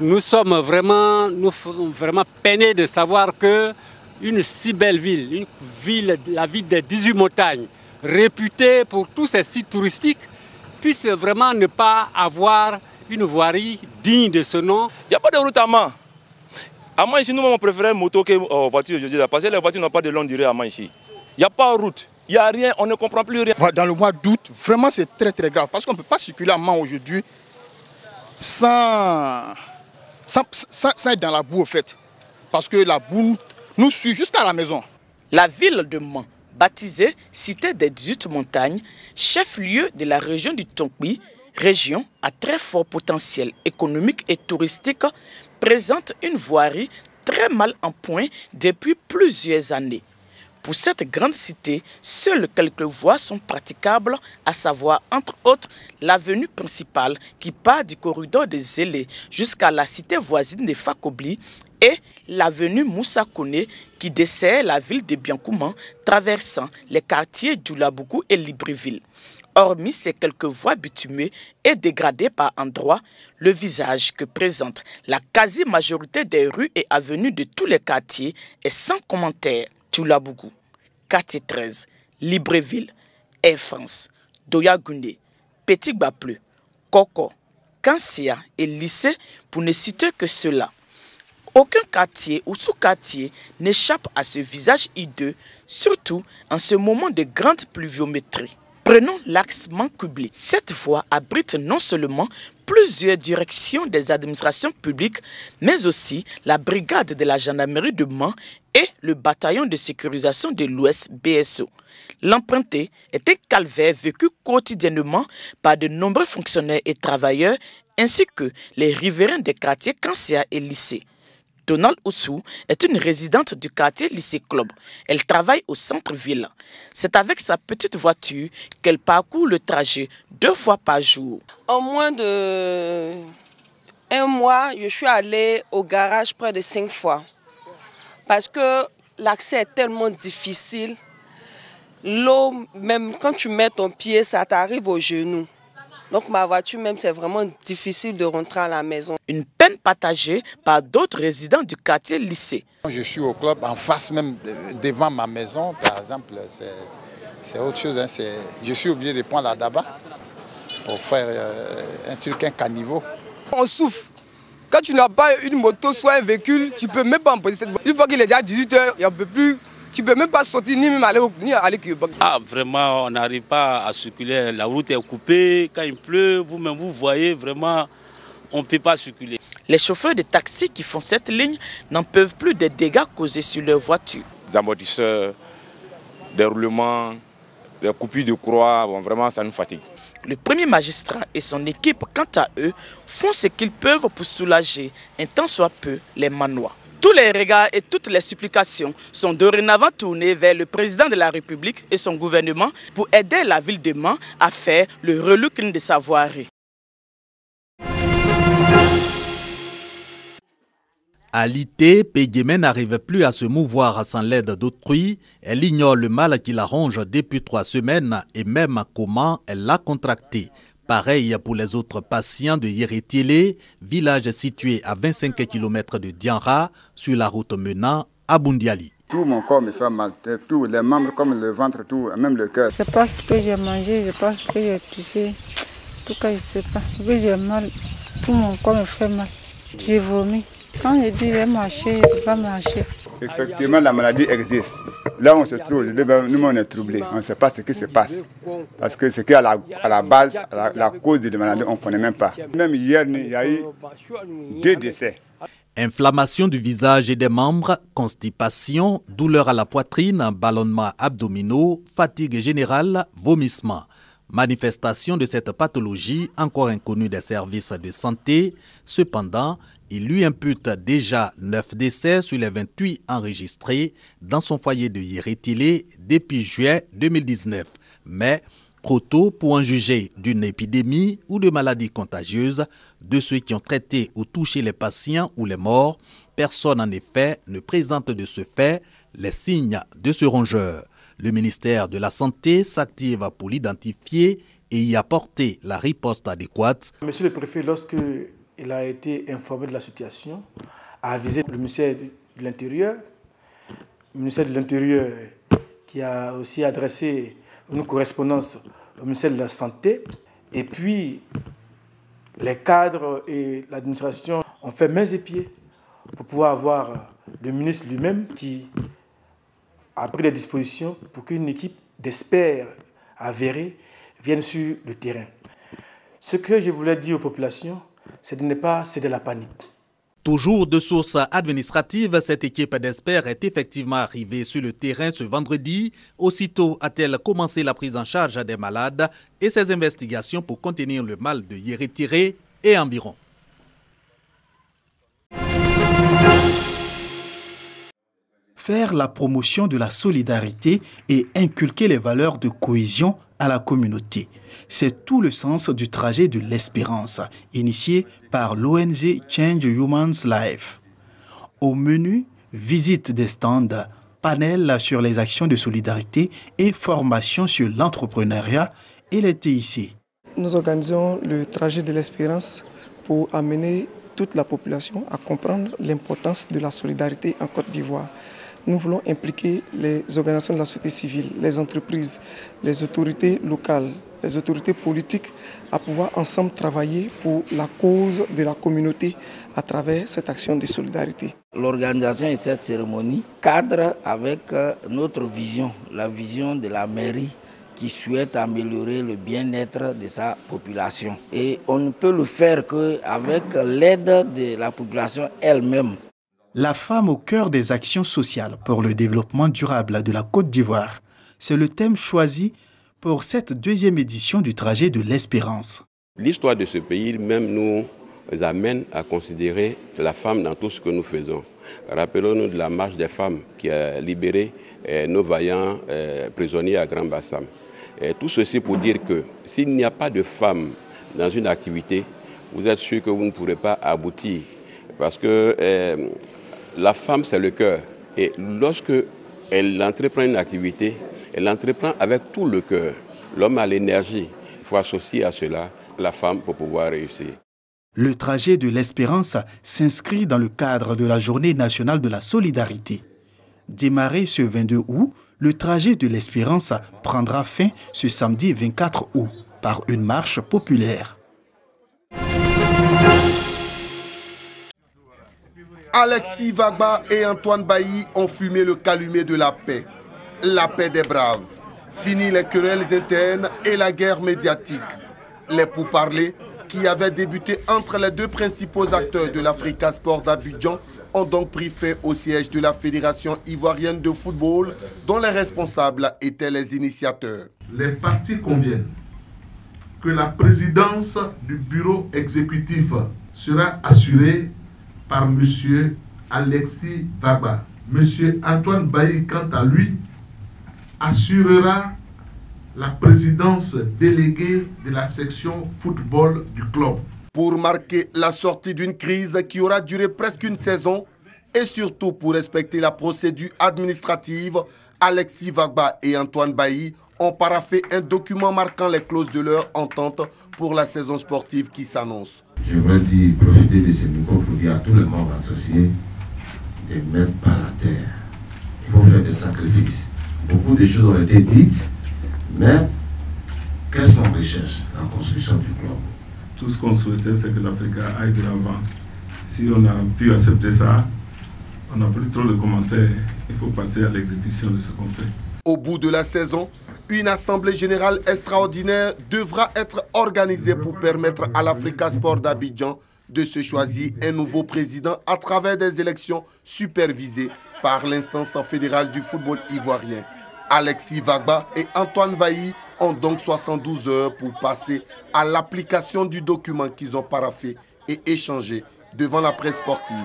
Nous sommes vraiment peinés de savoir que une si belle ville, la ville des 18 montagnes, réputée pour tous ses sites touristiques, puisse vraiment ne pas avoir une voirie digne de ce nom. Il n'y a pas de route à Mans. À Mans ici, nous on préfère moto que voiture, je dis, parce que les voitures n'ont pas de longue durée à Mans ici. Il n'y a pas de route, il n'y a rien, on ne comprend plus rien. Dans le mois d'août, vraiment c'est très grave, parce qu'on ne peut pas circuler à Mans aujourd'hui sans être dans la boue au fait. Parce que la boue nous suit jusqu'à la maison. La ville de Mans, baptisée Cité des 18 montagnes, chef-lieu de la région du Tongbi, région à très fort potentiel économique et touristique, présente une voirie très mal en point depuis plusieurs années. Pour cette grande cité, seules quelques voies sont praticables, à savoir entre autres l'avenue principale qui part du corridor des Zélés jusqu'à la cité voisine de Fakobli et l'avenue Moussa Kone qui dessert la ville de Biankouman, traversant les quartiers Djoulabougou et Libreville. Hormis ces quelques voies bitumées et dégradées par endroits, le visage que présente la quasi-majorité des rues et avenues de tous les quartiers est sans commentaire. Djoulabougou, quartier 13, Libreville, Air France, Doyagoundé, Petit Bapleu, Koko, Kansia et Lycée pour ne citer que cela. Aucun quartier ou sous-quartier n'échappe à ce visage hideux, surtout en ce moment de grande pluviométrie. Prenons l'axe Mans-Kubli. Cette voie abrite non seulement plusieurs directions des administrations publiques, mais aussi la brigade de la gendarmerie de Mans et le bataillon de sécurisation de l'Ouest BSO. L'emprunté est un calvaire vécu quotidiennement par de nombreux fonctionnaires et travailleurs, ainsi que les riverains des quartiers Kansia et Lycée. Donald Oussou est une résidente du quartier Lycée Club. Elle travaille au centre-ville. C'est avec sa petite voiture qu'elle parcourt le trajet 2 fois par jour. En moins de 1 mois, je suis allée au garage près de 5 fois. Parce que l'accès est tellement difficile. L'eau, même quand tu mets ton pied, ça t'arrive aux genoux. Donc ma voiture même, c'est vraiment difficile de rentrer à la maison. Une peine partagée par d'autres résidents du quartier Lycée. Je suis au club en face même, devant ma maison, par exemple, c'est autre chose. Hein, je suis obligé de prendre la daba pour faire un caniveau. On souffre. Quand tu n'as pas une moto, soit un véhicule, tu ne peux même pas emposer cette voiture. Une fois qu'il est déjà 18 h, il n'y en peut plus. Tu ne peux même pas sortir ni même aller Québec. Ah, vraiment, on n'arrive pas à circuler. La route est coupée. Quand il pleut, vous-même, vous voyez, vraiment, on ne peut pas circuler. Les chauffeurs de taxi qui font cette ligne n'en peuvent plus des dégâts causés sur leur voiture. Des amortisseurs, des roulements, des coupures de croix, bon, vraiment, ça nous fatigue. Le premier magistrat et son équipe, quant à eux, font ce qu'ils peuvent pour soulager un tant soit peu les manoirs. Tous les regards et toutes les supplications sont dorénavant tournés vers le président de la République et son gouvernement pour aider la ville de Mans à faire le relooking de sa voirie. Alité, Péguémé n'arrive plus à se mouvoir sans l'aide d'autrui. Elle ignore le mal qui la ronge depuis 3 semaines et même comment elle l'a contracté. Pareil pour les autres patients de Yérétiélé, village situé à 25 km de Dianra, sur la route menant à Boundiali. Tout mon corps me fait mal, tous les membres comme le ventre, tout, même le cœur. Je ne sais pas ce que j'ai mangé, je ne sais pas ce que j'ai touché. En tout cas, je ne sais pas. J'ai mal, tout mon corps me fait mal. J'ai vomi. Quand je dis je vais marcher, je ne peux pas marcher. Effectivement, la maladie existe. Là où on se trouve, nous on est troublés. On ne sait pas ce qui se passe. Parce que ce qui est à la base, la cause de la maladie, on ne connaît même pas. Même hier, il y a eu 2 décès. Inflammation du visage et des membres, constipation, douleur à la poitrine, ballonnements abdominaux, fatigue générale, vomissement. Manifestation de cette pathologie encore inconnue des services de santé. Cependant, il lui impute déjà 9 décès sur les 28 enregistrés dans son foyer de Yérétilé depuis juillet 2019. Mais trop tôt pour en juger d'une épidémie ou de maladie contagieuse. De ceux qui ont traité ou touché les patients ou les morts, personne en effet ne présente de ce fait les signes de ce rongeur. Le ministère de la Santé s'active pour l'identifier et y apporter la riposte adéquate. Monsieur le préfet, lorsque il a été informé de la situation, a avisé le ministère de l'Intérieur. Le ministère de l'Intérieur qui a aussi adressé une correspondance au ministère de la Santé. Et puis, les cadres et l'administration ont fait mains et pieds pour pouvoir avoir le ministre lui-même qui a pris des dispositions pour qu'une équipe d'experts avérés vienne sur le terrain. Ce que je voulais dire aux populations, c'est de ne pas céder à la panique. Toujours de sources administratives, cette équipe d'experts est effectivement arrivée sur le terrain ce vendredi. Aussitôt a-t-elle commencé la prise en charge des malades et ses investigations pour contenir le mal de Yérétiré et environ. Faire la promotion de la solidarité et inculquer les valeurs de cohésion à la communauté. C'est tout le sens du trajet de l'espérance, initié par l'ONG Change Human's Life. Au menu, visite des stands, panel sur les actions de solidarité et formation sur l'entrepreneuriat et les TIC. Nous organisons le trajet de l'espérance pour amener toute la population à comprendre l'importance de la solidarité en Côte d'Ivoire. Nous voulons impliquer les organisations de la société civile, les entreprises, les autorités locales, les autorités politiques à pouvoir ensemble travailler pour la cause de la communauté à travers cette action de solidarité. L'organisation de cette cérémonie cadre avec notre vision, la vision de la mairie qui souhaite améliorer le bien-être de sa population. Et on ne peut le faire qu'avec l'aide de la population elle-même. La femme au cœur des actions sociales pour le développement durable de la Côte d'Ivoire, c'est le thème choisi pour cette deuxième édition du trajet de l'espérance. L'histoire de ce pays même nous amène à considérer la femme dans tout ce que nous faisons. Rappelons-nous de la marche des femmes qui a libéré nos vaillants prisonniers à Grand Bassam. Tout ceci pour dire que s'il n'y a pas de femmes dans une activité, vous êtes sûr que vous ne pourrez pas aboutir. Parce que la femme, c'est le cœur. Et lorsque elle entreprend une activité, elle entreprend avec tout le cœur. L'homme a l'énergie. Il faut associer à cela la femme pour pouvoir réussir. Le trajet de l'espérance s'inscrit dans le cadre de la Journée nationale de la solidarité. Démarré ce 22 août, le trajet de l'espérance prendra fin ce samedi 24 août par une marche populaire. Alexis Vagba et Antoine Bailly ont fumé le calumet de la paix des braves. Fini les querelles internes et la guerre médiatique. Les pourparlers qui avaient débuté entre les deux principaux acteurs de l'Africa Sport d'Abidjan ont donc pris fin au siège de la Fédération ivoirienne de football dont les responsables étaient les initiateurs. Les parties conviennent que la présidence du bureau exécutif sera assurée par M. Alexis Vagba. M. Antoine Bailly, quant à lui, assurera la présidence déléguée de la section football du club. Pour marquer la sortie d'une crise qui aura duré presque une saison et surtout pour respecter la procédure administrative, Alexis Vagba et Antoine Bailly ont paraphé un document marquant les clauses de leur entente pour la saison sportive qui s'annonce. Je voudrais profiter de ce micro pour dire à tous les membres associés de ne mettre pas la terre. Il faut faire des sacrifices. Beaucoup de choses ont été dites, mais qu'est-ce qu'on recherche? La construction du club. Tout ce qu'on souhaitait, c'est que l'Africa aille de l'avant. Si on a pu accepter ça, on n'a plus trop de commentaires. Il faut passer à l'exécution de ce qu'on fait. Au bout de la saison, une assemblée générale extraordinaire devra être organisée pour permettre à l'Africa Sport d'Abidjan de se choisir un nouveau président à travers des élections supervisées par l'instance fédérale du football ivoirien. Alexis Vagba et Antoine Bailly ont donc 72 heures pour passer à l'application du document qu'ils ont paraphé et échangé devant la presse sportive.